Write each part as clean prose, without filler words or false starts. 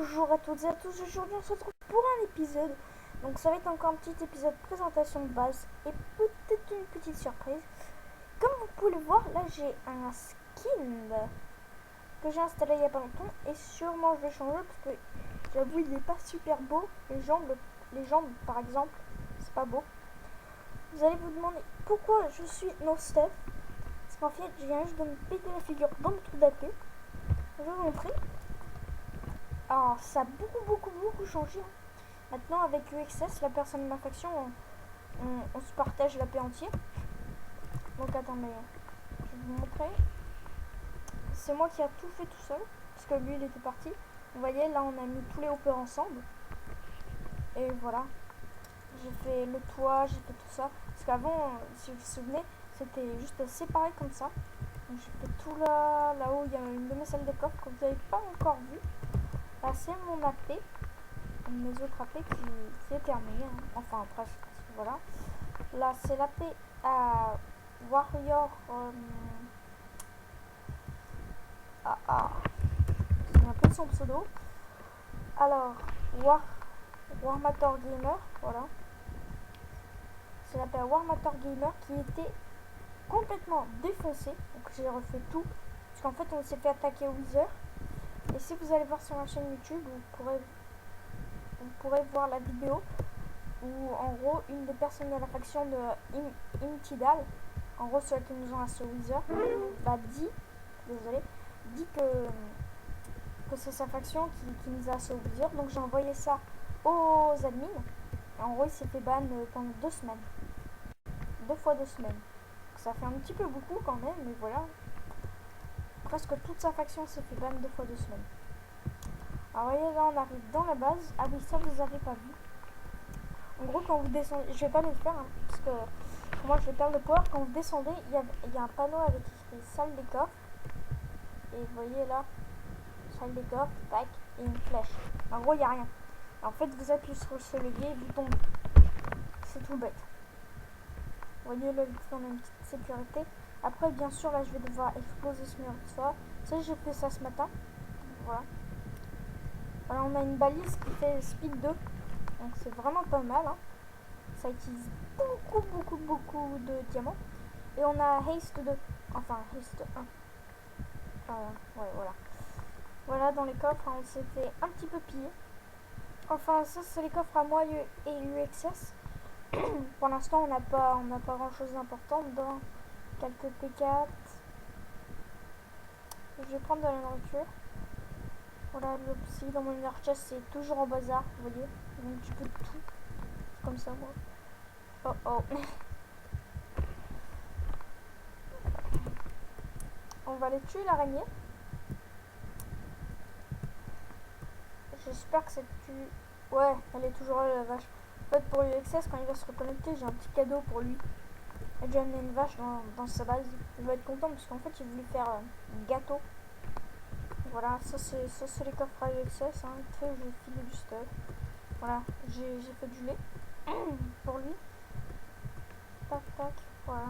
Bonjour à toutes et à tous, aujourd'hui on se retrouve pour un épisode. Donc ça va être encore un petit épisode présentation de base et peut-être une petite surprise. Comme vous pouvez le voir, là j'ai un skin que j'ai installé il y a pas longtemps et sûrement je vais changer parce que j'avoue il n'est pas super beau. Les jambes par exemple, c'est pas beau. Vous allez vous demander pourquoi je suis no stuff. Parce qu'en fait je viens juste de me péter la figure dans le trou d'AP. Je vais vous montrer. Alors ça a beaucoup changé. Maintenant avec UXS, la personne de ma faction, on se partage la paix entière. Donc attendez, je vais vous montrer. C'est moi qui a tout fait tout seul, parce que lui il était parti. Vous voyez, là on a mis tous les hoppers ensemble. Et voilà. J'ai fait le toit, j'ai fait tout ça. Parce qu'avant, si vous vous souvenez, c'était juste séparé comme ça. Donc j'ai fait tout là, là-haut, il y a une de mes salles de coffre que vous n'avez pas encore vu. Là c'est mon AP. Mes autres AP qui est terminé. Hein. Enfin presque, voilà. Là c'est l'AP à Warrior. C'est un peu son pseudo. Alors, Warmator Gamer, voilà. C'est l'AP à Warmator Gamer qui était complètement défoncé. Donc j'ai refait tout. Parce qu'en fait on s'est fait attaquer au Wither. Et si vous allez voir sur ma chaîne YouTube, vous pourrez voir la vidéo où en gros une des personnes de la faction de Imtidal, en gros ceux qui nous ont assaut Wither, dit que c'est sa faction qui nous a assaut Wither. Donc j'ai envoyé ça aux admins. Et en gros il s'est fait ban pendant 2 semaines. 2 fois 2 semaines. Donc ça fait un petit peu beaucoup quand même, mais voilà. Presque toute sa faction s'est fait ban 2 fois 2 semaines. Alors voyez là on arrive dans la base. Ah oui, ça vous avez pas vu. En gros quand vous descendez, je vais pas le faire hein, parce que moi je vais perdre le pouvoir. Quand vous descendez, il y a un panneau avec écrit salle des coffres. Et vous voyez là, salle des coffres, tac, et une flèche. En gros il n'y a rien. En fait vous appuyez sur ce levier et vous tombez. C'est tout bête. Vous voyez là on a une petite sécurité. Après bien sûr là je vais devoir exploser ce mur de ça. Ça j'ai fait ça ce matin. Voilà. Voilà, on a une balise qui fait speed 2. Donc c'est vraiment pas mal. Hein. Ça utilise beaucoup de diamants. Et on a haste 2. Enfin haste 1. Ouais, voilà. Voilà, dans les coffres, on s'est fait un petit peu piller. Enfin, ça, c'est les coffres à moi et UXS. Pour l'instant, on n'a pas grand chose d'important dedans. Quelques P4. Je vais prendre de la nourriture. Voilà, le psy dans mon inner chest, c'est toujours en bazar, vous voyez. Donc, tu peux tout. Comme ça, moi. Oh. On va aller tuer l'araignée. J'espère que cette tue. Ouais, elle est toujours là, la vache. En fait, pour UXS, quand il va se reconnecter, j'ai un petit cadeau pour lui. Il a déjà amené une vache dans sa base. Il va être content parce qu'en fait, il voulait faire un gâteau. Voilà, ça c'est les coffres à UXS. Hein. Je vais filer du stuff. Voilà, j'ai fait du lait pour lui. Tac, voilà.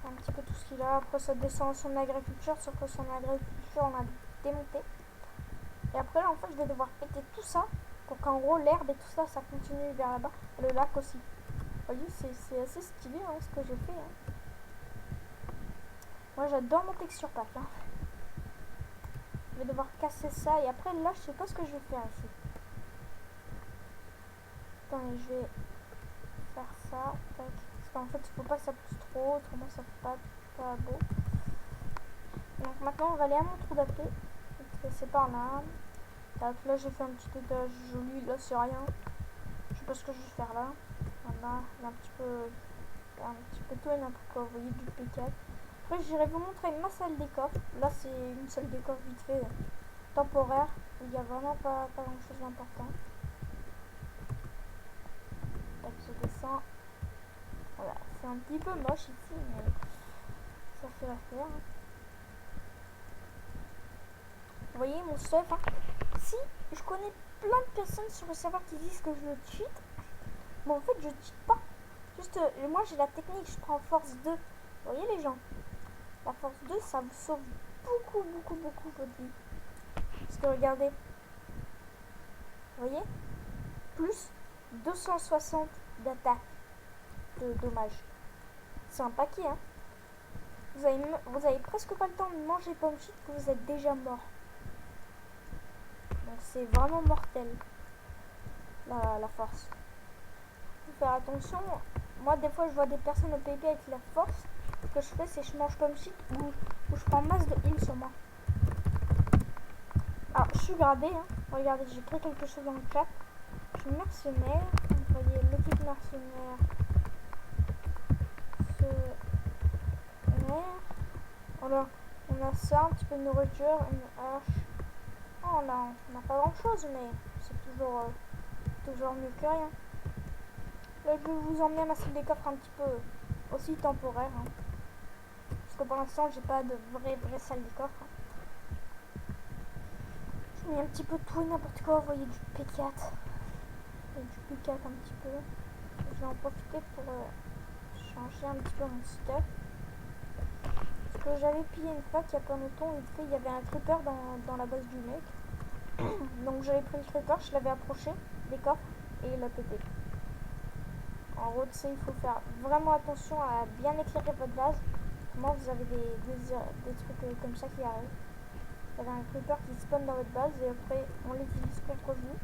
Un petit peu tout ce qu'il a. Après, ça descend son agriculture, sauf que son agriculture, on a démonté. Et après, là, en fait, je vais devoir péter tout ça pour qu'en gros, l'herbe et tout ça, ça continue vers là-bas. Et le lac aussi. Vous voyez, c'est assez stylé hein, ce que j'ai fait. Hein. Moi, j'adore mon texture pack. Hein. Je vais devoir casser ça. Et après, là, je sais pas ce que je vais faire ici. Attendez, je vais faire ça. Tac. Parce qu'en fait, il faut pas que ça pousse trop. Autrement, ça fait pas beau. Donc maintenant, on va aller à mon trou d'AP. C'est par là. Là j'ai fait un petit étage joli, là c'est rien. Je sais pas ce que je vais faire là. Voilà, un petit peu tout et n'importe quoi, vous voyez du P4. Après j'irai vous montrer ma salle des coffres. Là c'est une salle des coffres vite fait temporaire. Il n'y a vraiment pas grand chose d'important. Tac, je descends. Voilà, c'est un petit peu moche ici, mais ça fait l'affaire. Vous voyez mon stuff, hein. Si je connais plein de personnes sur le serveur qui disent que je cheat, mais en fait je cheat pas. Juste moi j'ai la technique, je prends force 2. Vous voyez les gens, la force 2 ça vous sauve beaucoup votre vie. Parce que regardez, Vous voyez? Plus 260 d'attaque de dommages. C'est un paquet, hein. Vous avez presque pas le temps de manger pomme shit que vous êtes déjà mort. Donc c'est vraiment mortel, la force. Faut faire attention. Moi, des fois, je vois des personnes au PvP avec la force. Ce que je fais, c'est que je mange pomme shit ou je prends masse de heal sur moi. Alors, je suis gradé, hein. Regardez, j'ai pris quelque chose dans le chat. Je suis mercenaire. Vous voyez, l'équipe mercenaire. Alors, on a ça, un petit peu de nourriture, une hache. Oh là, on n'a pas grand chose, mais c'est toujours mieux que rien. Là, je vais vous emmener à ma salle des coffres un petit peu aussi temporaire. Hein. Parce que pour l'instant, j'ai pas de vraie salle des coffres. Je mets un petit peu de tout et n'importe quoi. Vous voyez, du P4. Et du P4 un petit peu. Je vais en profiter pour changer un petit peu mon stuff. Parce que j'avais pillé une fois qu'il y a pas longtemps, il y avait un creeper dans la base du mec. Donc j'avais pris le creeper, je l'avais approché des coffres et il a pété. En gros, tu sais, il faut faire vraiment attention à bien éclairer votre base. Comment vous avez des trucs comme ça qui arrivent. Il y avait un creeper qui spawn dans votre base et après on l'utilise contre vous.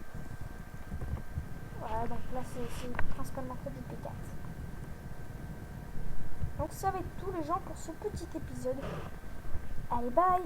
Voilà, donc là c'est principalement que du P4. Donc ça va être tout les gens pour ce petit épisode. Allez, bye!